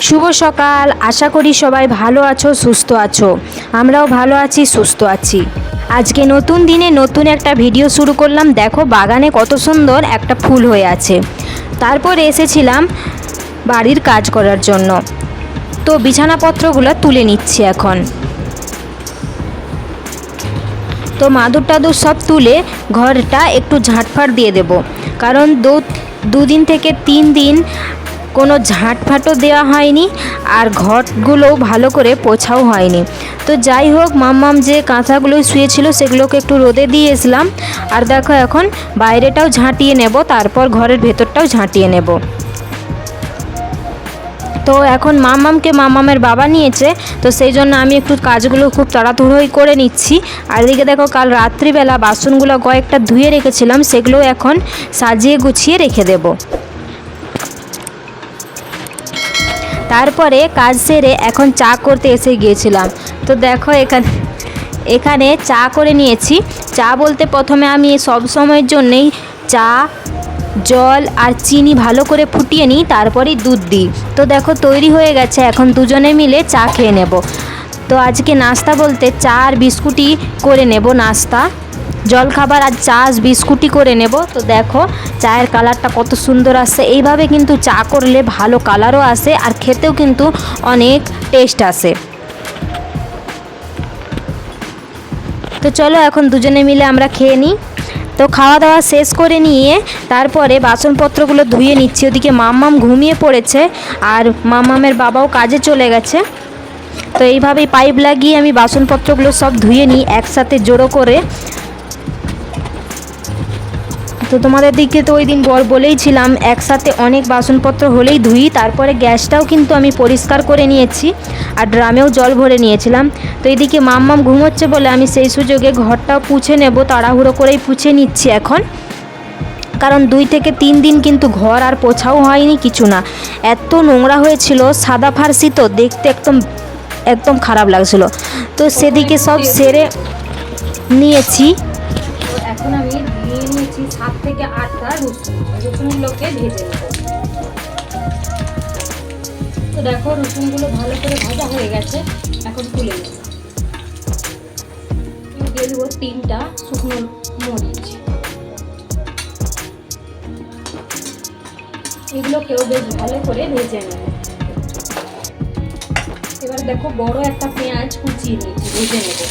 শুভ সকাল। আশা করি সবাই ভালো আছো, সুস্থ আছো। আমরাও ভালো আছি, সুস্থ আছি। আজকে নতুন দিনে নতুন একটা ভিডিও শুরু করলাম। দেখো বাগানে কত সুন্দর একটা ফুল হয়ে আছে। তারপরে এসেছিলাম বাড়ির কাজ করার জন্য, তো বিছানাপত্রগুলো তুলে নিচ্ছি এখন। তো মাদুর টাদুর সব তুলে ঘরটা একটু ঝাঁটফাট দিয়ে দেব, কারণ দুদিন থেকে 3 দিন কোনো ঝাঁটফাটও দেওয়া হয়নি, আর ঘরগুলোও ভালো করে পোছাও হয়নি। তো যাই হোক, মাম্মাম যে কাঁথাগুলো শুয়েছিল সেগুলোকে একটু রোদে দিয়ে এসলাম। আর দেখো এখন বাইরেটাও ঝাঁটিয়ে নেব, তারপর ঘরের ভেতরটাও ঝাঁটিয়ে নেব। তো এখন মাম্মামের বাবা নিয়েছে, তো সেই জন্য আমি একটু কাজগুলো খুব তাড়াতাড়ি করে নিচ্ছি। আর এদিকে দেখো, কাল রাত্রিবেলা বাসনগুলো কয়েকটা ধুয়ে রেখেছিলাম, সেগুলো এখন সাজিয়ে গুছিয়ে রেখে দেব। তারপরে কাজ সেরে এখন চা করতে এসে গিয়েছিলাম। তো দেখো এখানে চা করে নিয়েছি। চা বলতে প্রথমে আমি সব সময়ের জন্যেই চা, জল আর চিনি ভালো করে ফুটিয়ে নিই, তারপরেই দুধ দিই। তো দেখো তৈরি হয়ে গেছে, এখন দুজনে মিলে চা খেয়ে নেব। তো আজকে নাস্তা বলতে চা আর বিস্কুটই করে নেব নাস্তা। জলখাবার আর চা বিস্কুটই করে নেব। তো দেখো চায়ের কালারটা কত সুন্দর আসছে। এইভাবে কিন্তু চা করলে ভালো কালারও আসে, আর খেতেও কিন্তু অনেক টেস্ট আসে। তো চলো এখন দুজনে মিলে আমরা খেয়ে নিই। তো খাওয়া দাওয়া শেষ করে নিয়ে তারপরে বাসনপত্রগুলো ধুয়ে নিচ্ছি। ওদিকে মাম্মাম ঘুমিয়ে পড়েছে, আর মাম্মামের বাবাও কাজে চলে গেছে। তো এইভাবেই পাইপ লাগিয়ে আমি বাসনপত্রগুলো সব ধুয়ে নিই একসাথে জড়ো করে। তো তোমাদের দিকে তো ওই দিন বলেইছিলাম একসাথে অনেক বাসনপত্র হলেই ধুই। তারপরে গ্যাসটাও কিন্তু আমি পরিষ্কার করে নিয়েছি, আর ড্রামেও জল ভরে নিয়েছিলাম। তো এইদিকে মাম্মাম ঘুমোচ্ছে বলে আমি সেই সুযোগে ঘরটাও পুছে নেব, তাড়াহুড়ো করেই পুছে নিচ্ছি এখন। কারণ 2 থেকে 3 দিন কিন্তু ঘর আর পোছাও হয়নি, কিছু না। এত নোংরা হয়েছিল, সাদা ফার্সি তো দেখতে একদম খারাপ লাগছিল। তো সেদিকে সব সেরে নিয়েছি। তো এখন আমি নিয়ে নিয়েছি 7 থেকে 8টা রসুনগুলোকে ভেজে নেব। তো দেখো রসুনগুলো ভালো করে ভাজা হয়ে গেছে, এখন তুলে নেব। দিয়ে দেবো 3টা শুকনো মরিচ। এগুলোকেও বেশ ভালো করে ভেজে নেব। এবার দেখো বড় একটা পেঁয়াজ কুচিয়ে নিয়েছি, ভেজে নেব।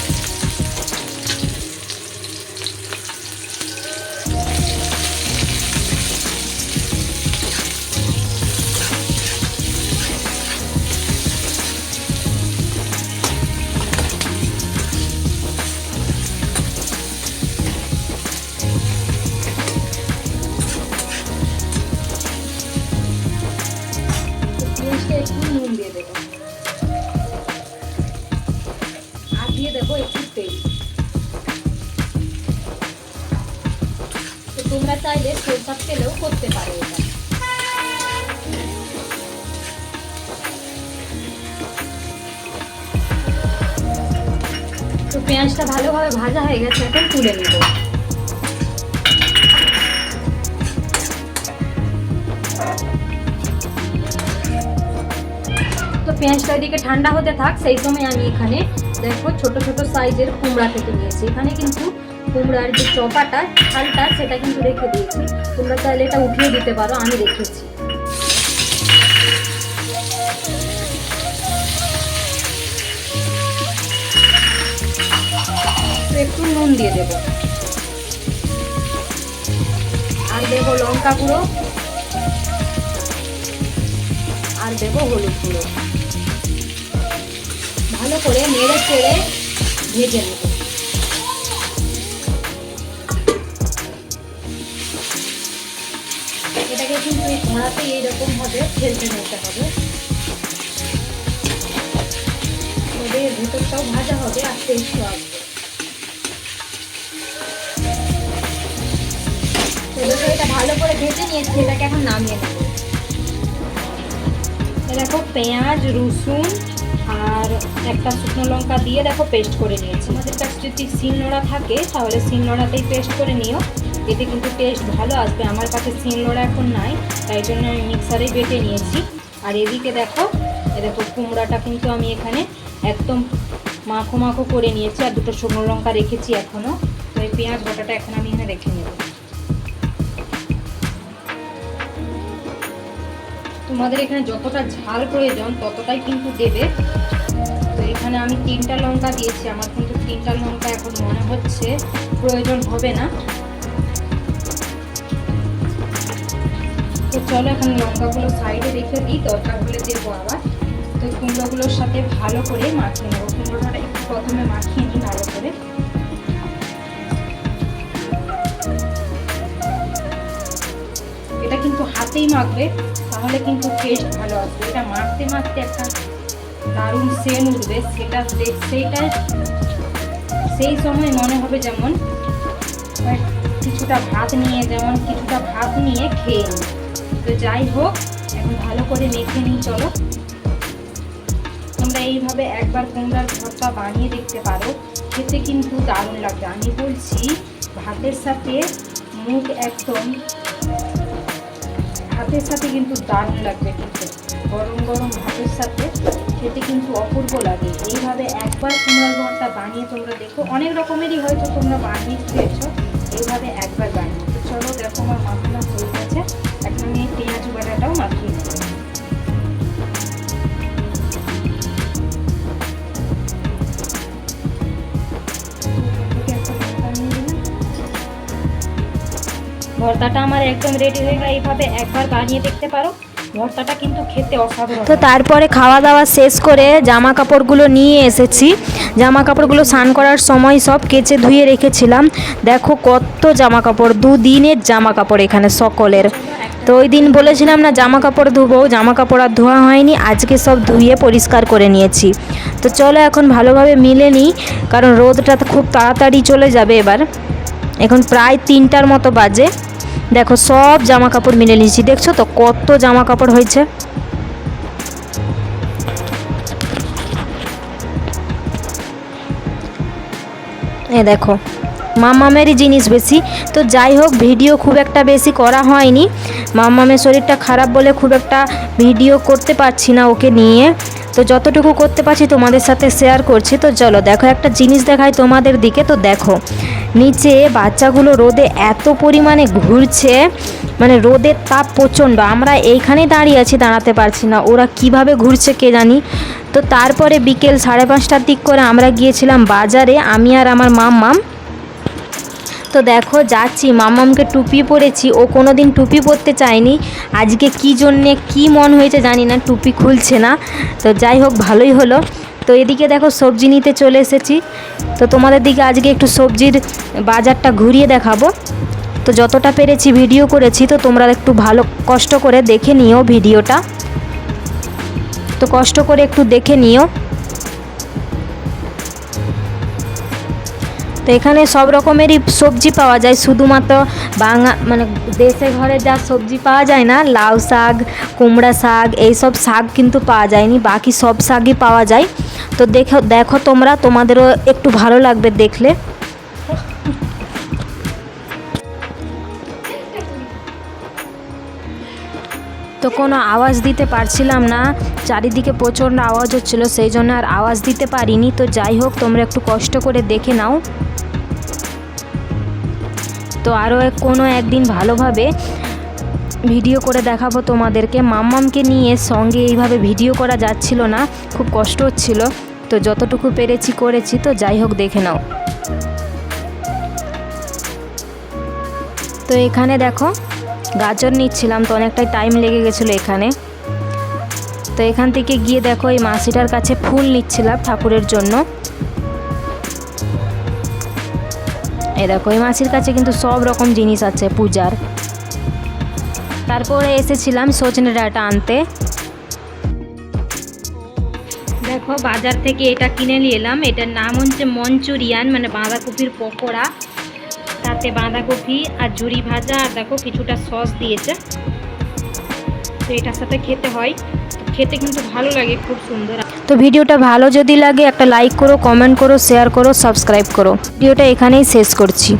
একটু নুন দিয়ে দেবো, আর দিয়ে দেবো একটু তেল। তো তোমরা চাইলে সরষের তেলেও করতে পারো এটা। তো পেঁয়াজটা ভালোভাবে ভাজা হয়ে গেছে, এখন তুলে নেব। তো পেঁয়াজটা এদিকে ঠান্ডা হতে থাক, সেই সময় আমি এখানে দেখো ছোট ছোট সাইজের কুমড়া কেটে নিয়েছি। এখানে কিন্তু কুমড়ার যে চপাটা, ছালটা, সেটা কিন্তু রেখে দিয়েছি। তোমরা চাইলে এটা উঠিয়ে দিতে পারো, আমি রেখেছি। একটু নুন দিয়ে দেব, আর দেবো লঙ্কা গুঁড়ো, আর দেবো হলুদ গুঁড়ো। ভালো করে নেড়ে চেড়ে ভেজে নেব। এটাকে কিন্তু এই কড়াতে এইরকম ভাবে ঠেলতে নিতে হবে, তবে এর ভেতরটাও ভাজা হবে আর টেস্টও আসবে। এটা ভালো করে ভেজে নিয়েছি, এটাকে এখন নামিয়ে নেব। দেখো পেঁয়াজ, রসুন আর একটা শুকনো লঙ্কা দিয়ে দেখো পেস্ট করে নিয়েছি। আমাদের কাছে যদি শিলনোড়া থাকে তাহলে শিলনোড়াতেই পেস্ট করে নিও, এতে কিন্তু টেস্ট ভালো আসবে। আমার কাছে শিলনোড়া এখন নাই, তাই জন্য আমি মিক্সারেই বেটে নিয়েছি। আর এদিকে দেখো দেখো কুমড়াটা কিন্তু আমি এখানে একদম মাখো মাখো করে নিয়েছি, আর দুটো শুকনো লঙ্কা রেখেছি এখনও। তো এই পেঁয়াজ বাটাটা এখন আমি এখানে রেখে নেব। তোমাদের এখানে যতটা ঝাল প্রয়োজন ততটাই কিন্তু দেবে। তো এখানে আমি 3টা লঙ্কা দিয়েছি, আমার কিন্তু 3টা লঙ্কা এখন মনে হচ্ছে প্রয়োজন হবে না। তো চলো এখন লঙ্কাগুলো সাইডে রেখে দিই, দরকার হলে দেবো আবার। তো কুমড়োগুলোর সাথে ভালো করে মাখিয়ে নেবো। কুমড়োটা একটু প্রথমে মাখিয়ে নিই ভালো করে। এটা কিন্তু হাতেই মাখবে, তাহলে কিন্তু টেস্ট ভালো আসবে। এটা মাখতে মাখতে একটা দারুণ সেন্ট উঠবে, সেইটা সেই সময় মনে হবে যেমন কিছুটা ভাত নিয়ে খেয়ে নিই। তো যাই হোক, এখন ভালো করে মেখে নিই। চলো তোমরা এইভাবে একবার কুমড়ার ভর্তা বানিয়ে দেখতে পারো, খেতে কিন্তু দারুণ লাগবে। আমি বলছি ভাতের সাথে কিন্তু দারুণ লাগবে, কিন্তু গরম গরম ভাতের সাথে খেতে কিন্তু অপূর্ব লাগে। এইভাবে একবার কুমড়ার ভর্তা বানিয়ে তোমরা দেখো, অনেক রকমেরই হয়তো তোমরা বানিয়ে খেয়েছো, এইভাবে একবার বানিয়ে। তো চলো দেখো আমার মাখানো হয়ে গেছে, এখন আমি এই পেঁয়াজ বাটাটাও মাখিয়ে নেব। ভর্তাটা আমার একদম রেডি হয়ে গেল, এইভাবে একবার বানিয়ে দেখতে পারো, ভর্তাটা কিন্তু খেতে অসাধারণ। তো তারপরে খাওয়া দাওয়া শেষ করে জামা কাপড়গুলো নিয়ে এসেছি। জামা কাপড়গুলো স্নান করার সময় সব কেচে ধুয়ে রেখেছিলাম। দেখো কত জামা কাপড়, 2 দিনের জামা কাপড় এখানে সকলের। তো ওই দিন বলেছিলাম না জামা কাপড় ধুবো, জামা কাপড় আর ধোয়া হয়নি, আজকে সব ধুয়ে পরিষ্কার করে নিয়েছি। তো চলো এখন ভালোভাবে মিলে নিই, কারণ রোদটা তো খুব তাড়াতাড়ি চলে যাবে। এবার এখন প্রায় 3টার মতো বাজে। দেখো সব জামা কাপড় মিলে নিয়েছি, দেখছো তো কত জামা কাপড় হয়েছে। দেখো মামামেরই জিনিস বেশি। তো যাই হোক, ভিডিও খুব একটা বেশি করা হয়নি, মামামের শরীরটা খারাপ বলে খুব একটা ভিডিও করতে পারছি না ওকে নিয়ে। তো যতটুকু করতে পারছি তোমাদের সাথে শেয়ার করছি। তো চলো দেখো একটা জিনিস দেখাই তোমাদের দিকে। তো দেখো নিচে বাচ্চাগুলো রোদে এত পরিমাণে ঘুরছে, মানে রোদের তাপ প্রচণ্ড, আমরা এইখানে দাঁড়িয়ে আছি, দাঁড়াতে পারছি না, ওরা কিভাবে ঘুরছে কে জানি। তো তারপরে বিকেল 5:30টার দিক করে আমরা গিয়েছিলাম বাজারে, আমি আর আমার মাম্মাম। তো দেখো যাচ্ছি, মাম্মামকে টুপি পরেছি, ও কোনো দিন টুপি পরতে চায়নি, আজকে কী জন্যে কী মন হয়েছে জানি না, টুপি খুলছে না। তো যাই হোক ভালোই হলো। তো এদিকে দেখো সবজি নিতে চলে এসেছি। তো তোমাদের দিকে আজকে একটু সবজির বাজারটা ঘুরিয়ে দেখাবো। তো যতটা পেরেছি ভিডিও করেছি, তো তোমরা একটু ভালো কষ্ট করে দেখে নিও ভিডিওটা। তো কষ্ট করে একটু দেখে নিও। তো এখানে সব রকমেরই সবজি পাওয়া যায়, শুধুমাত্র মানে দেশে ঘরে যা সবজি পাওয়া যায় না, লাউ শাক, কুমড়া শাক, এইসব শাক কিন্তু পাওয়া যায়নি, বাকি সব শাকই পাওয়া যায়। তো দেখো তোমরা, তোমাদেরও একটু ভালো লাগবে দেখলে। তো কোনো আওয়াজ দিতে পারছিলাম না, চারিদিকে প্রচণ্ড আওয়াজ হচ্ছিলো, সেই জন্য আর আওয়াজ দিতে পারিনি। তো যাই হোক তোমরা একটু কষ্ট করে দেখে নাও। তো আরও কোনো একদিন ভালোভাবে ভিডিও করে দেখাবো তোমাদেরকে। মাম্মামকে নিয়ে সঙ্গে এইভাবে ভিডিও করা যাচ্ছিল না, খুব কষ্ট হচ্ছিল। তো যতটুকু পেরেছি করেছি। তো যাই হোক দেখে নাও। তো এখানে দেখো গাজর নিচ্ছিলাম, তো অনেকটাই টাইম লেগে গেছিলো এখানে। তো এখান থেকে গিয়ে দেখো এই মাসিটার কাছে ফুল নিচ্ছিলাম ঠাকুরের জন্য। এই দেখো এই মাসির কাছে কিন্তু সব রকম জিনিস আছে পূজার। তারপরে এসেছিলাম সজনে ডাঁটা আনতে। দেখো বাজার থেকে এটা কিনে নিয়ে এলাম, এটার নাম হচ্ছে মঞ্চুরিয়ান, মানে বাঁধাকপির পকোড়া, তাতে বাঁধাকপি আর ঝুরি ভাজা, আর দেখো কিছুটা সস দিয়েছে। তো এটার সাথে খেতে হয়, খেতে কিন্তু ভালো লাগে, খুব সুন্দর। তো ভিডিওটা ভালো যদি লাগে একটা লাইক করো, কমেন্ট করো, শেয়ার করো, সাবস্ক্রাইব করো। ভিডিওটা এখানেই শেষ করছি।